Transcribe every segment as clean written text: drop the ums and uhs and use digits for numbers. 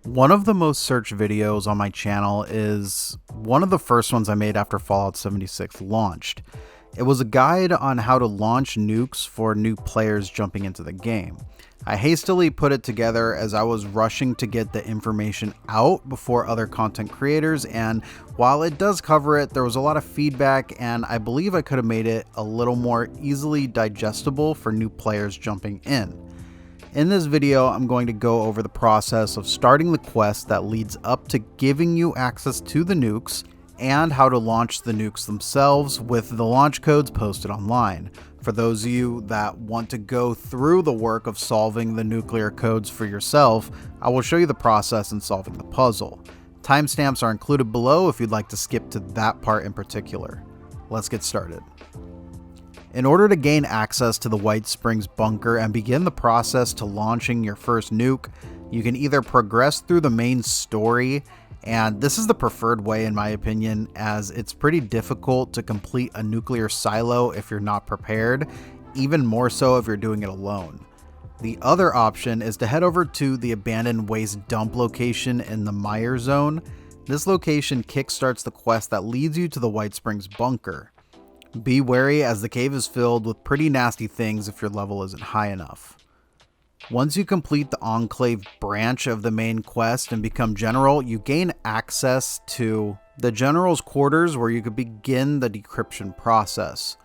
One of the most searched videos on my channel is one of the first ones I made after Fallout 76 launched. It was a guide on how to launch nukes for new players jumping into the game. I hastily put it together as I was rushing to get the information out before other content creators, and while it does cover it, there was a lot of feedback and I believe I could have made it a little more easily digestible for new players jumping in. In this video, I'm going to go over the process of starting the quest that leads up to giving you access to the nukes and how to launch the nukes themselves with the launch codes posted online. For those of you that want to go through the work of solving the nuclear codes for yourself, I will show you the process in solving the puzzle. Timestamps are included below if you'd like to skip to that part in particular. Let's get started. In order to gain access to the White Springs bunker and begin the process to launching your first nuke, you can either progress through the main story, and this is the preferred way in my opinion, as it's pretty difficult to complete a nuclear silo if you're not prepared, even more so if you're doing it alone. The other option is to head over to the abandoned waste dump location in the Meyer zone. This location kickstarts the quest that leads you to the White Springs bunker. Be wary as the cave is filled with pretty nasty things if your level isn't high enough. Once you complete the Enclave branch of the main quest and become General, you gain access to the General's quarters where you could begin the decryption process.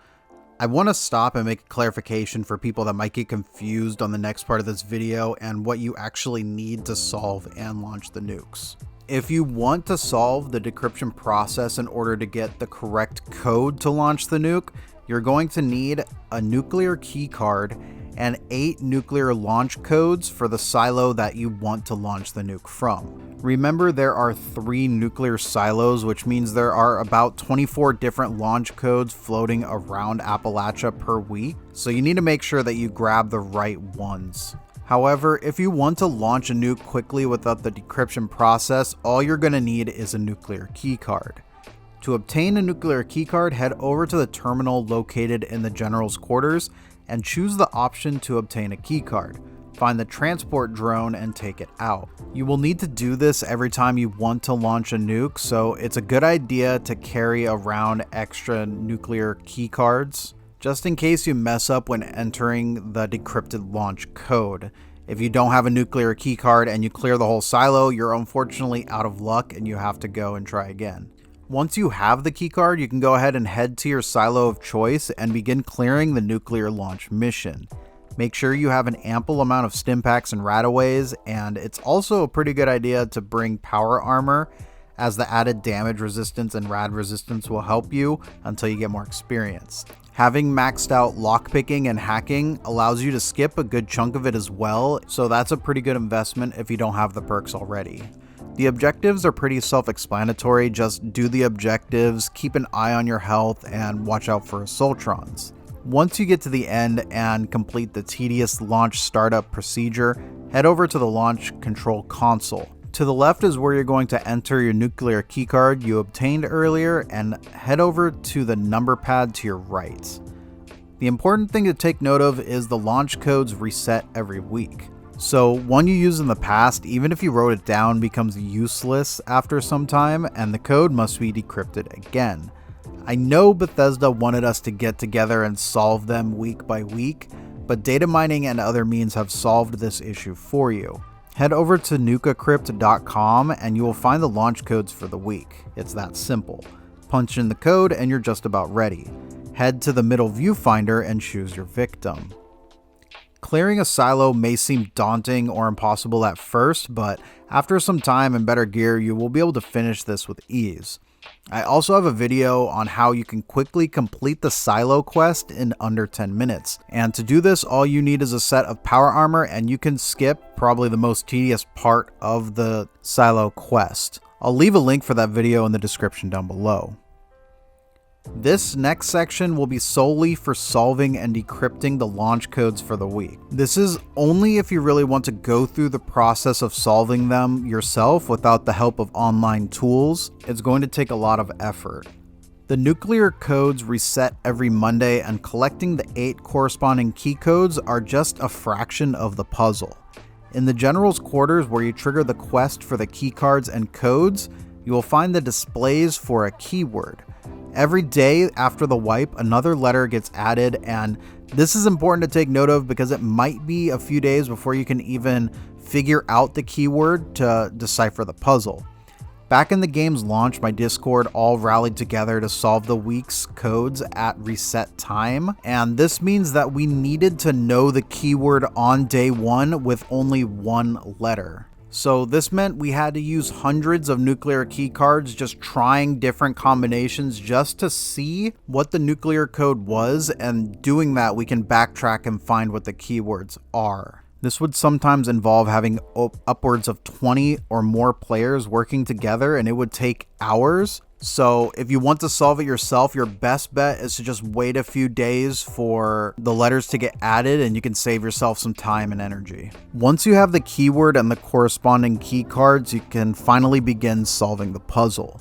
I want to stop and make a clarification for people that might get confused on the next part of this video and what you actually need to solve and launch the nukes. If you want to solve the decryption process in order to get the correct code to launch the nuke, you're going to need a nuclear key card and 8 nuclear launch codes for the silo that you want to launch the nuke from. Remember, there are 3 nuclear silos, which means there are about 24 different launch codes floating around Appalachia per week, so you need to make sure that you grab the right ones. However, if you want to launch a nuke quickly without the decryption process, all you're going to need is a nuclear keycard. To obtain a nuclear keycard, head over to the terminal located in the General's quarters and choose the option to obtain a keycard. Find the transport drone and take it out. You will need to do this every time you want to launch a nuke, so it's a good idea to carry around extra nuclear keycards, just in case you mess up when entering the decrypted launch code. If you don't have a nuclear keycard and you clear the whole silo, you're unfortunately out of luck and you have to go and try again. Once you have the keycard, you can go ahead and head to your silo of choice and begin clearing the nuclear launch mission. Make sure you have an ample amount of stimpaks and rataways, and it's also a pretty good idea to bring power armor, as the added damage resistance and rad resistance will help you until you get more experience. Having maxed out lockpicking and hacking allows you to skip a good chunk of it as well, so that's a pretty good investment if you don't have the perks already. The objectives are pretty self-explanatory, just do the objectives, keep an eye on your health, and watch out for assaultrons. Once you get to the end and complete the tedious launch startup procedure, head over to the launch control console. To the left is where you're going to enter your nuclear keycard you obtained earlier, and head over to the number pad to your right. The important thing to take note of is the launch codes reset every week. So one you used in the past, even if you wrote it down, becomes useless after some time, and the code must be decrypted again. I know Bethesda wanted us to get together and solve them week by week, but data mining and other means have solved this issue for you. Head over to nukecrypt.com and you will find the launch codes for the week. It's that simple. Punch in the code and you're just about ready. Head to the middle viewfinder and choose your victim. Clearing a silo may seem daunting or impossible at first, but after some time and better gear, you will be able to finish this with ease. I also have a video on how you can quickly complete the silo quest in under 10 minutes. And to do this, all you need is a set of power armor and you can skip probably the most tedious part of the silo quest. I'll leave a link for that video in the description down below. This next section will be solely for solving and decrypting the launch codes for the week. This is only if you really want to go through the process of solving them yourself without the help of online tools. It's going to take a lot of effort. The nuclear codes reset every Monday, and collecting the 8 corresponding key codes are just a fraction of the puzzle. In the General's Quarters, where you trigger the quest for the keycards and codes, you will find the displays for a keyword. Every day after the wipe, another letter gets added, and this is important to take note of because it might be a few days before you can even figure out the keyword to decipher the puzzle. Back in the game's launch, my Discord all rallied together to solve the week's codes at reset time, and this means that we needed to know the keyword on day one with only one letter. So this meant we had to use hundreds of nuclear key cards, just trying different combinations just to see what the nuclear code was, and doing that we can backtrack and find what the keywords are. This would sometimes involve having upwards of 20 or more players working together, and it would take hours. So if you want to solve it yourself, your best bet is to just wait a few days for the letters to get added, and you can save yourself some time and energy. Once you have the keyword and the corresponding key cards, you can finally begin solving the puzzle.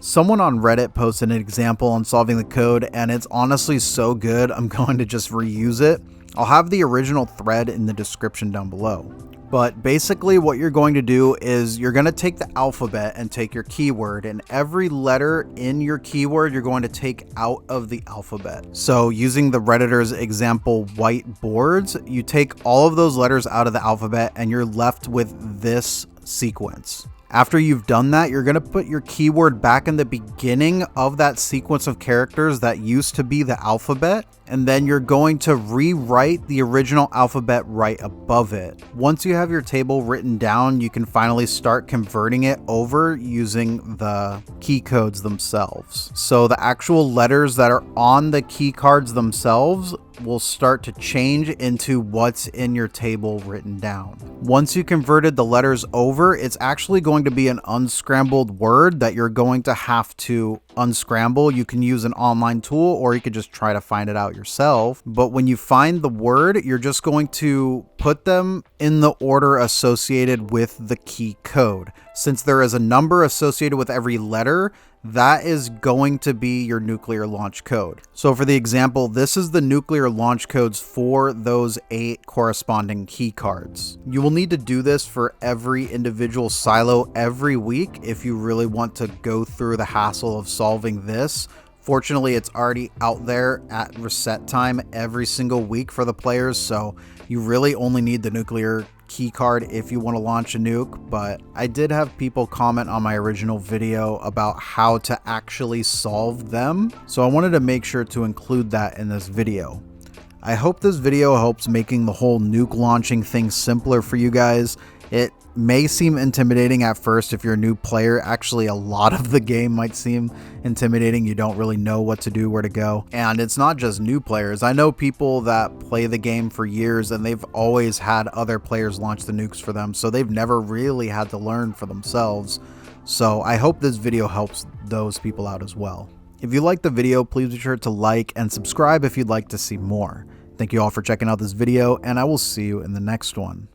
Someone on Reddit posted an example on solving the code, and it's honestly so good, I'm going to just reuse it. I'll have the original thread in the description down below. But basically what you're going to do is you're going to take the alphabet and take your keyword, and every letter in your keyword you're going to take out of the alphabet. So using the Redditor's example whiteboards, you take all of those letters out of the alphabet and you're left with this sequence. After you've done that, you're going to put your keyword back in the beginning of that sequence of characters that used to be the alphabet, and then you're going to rewrite the original alphabet right above it. Once you have your table written down, you can finally start converting it over using the key codes themselves. So the actual letters that are on the key cards themselves will start to change into what's in your table written down. Once you converted the letters over, it's actually going to be an unscrambled word that you're going to have to unscramble. You can use an online tool, or you could just try to find it out yourself. But when you find the word, you're just going to put them in the order associated with the key code. Since there is a number associated with every letter, that is going to be your nuclear launch code. So for the example, this is the nuclear launch codes for those 8 corresponding key cards. You will need to do this for every individual silo every week if you really want to go through the hassle of solving this. Fortunately, it's already out there at reset time every single week for the players, so you really only need the nuclear key card if you want to launch a nuke. But I did have people comment on my original video about how to actually solve them, so I wanted to make sure to include that in this video. I hope this video helps making the whole nuke launching thing simpler for you guys. It may seem intimidating at first if you're a new player. Actually, a lot of the game might seem intimidating. You don't really know what to do, where to go. And it's not just new players. I know people that play the game for years and they've always had other players launch the nukes for them, so they've never really had to learn for themselves. So I hope this video helps those people out as well. If you liked the video, please be sure to like and subscribe if you'd like to see more. Thank you all for checking out this video, and I will see you in the next one.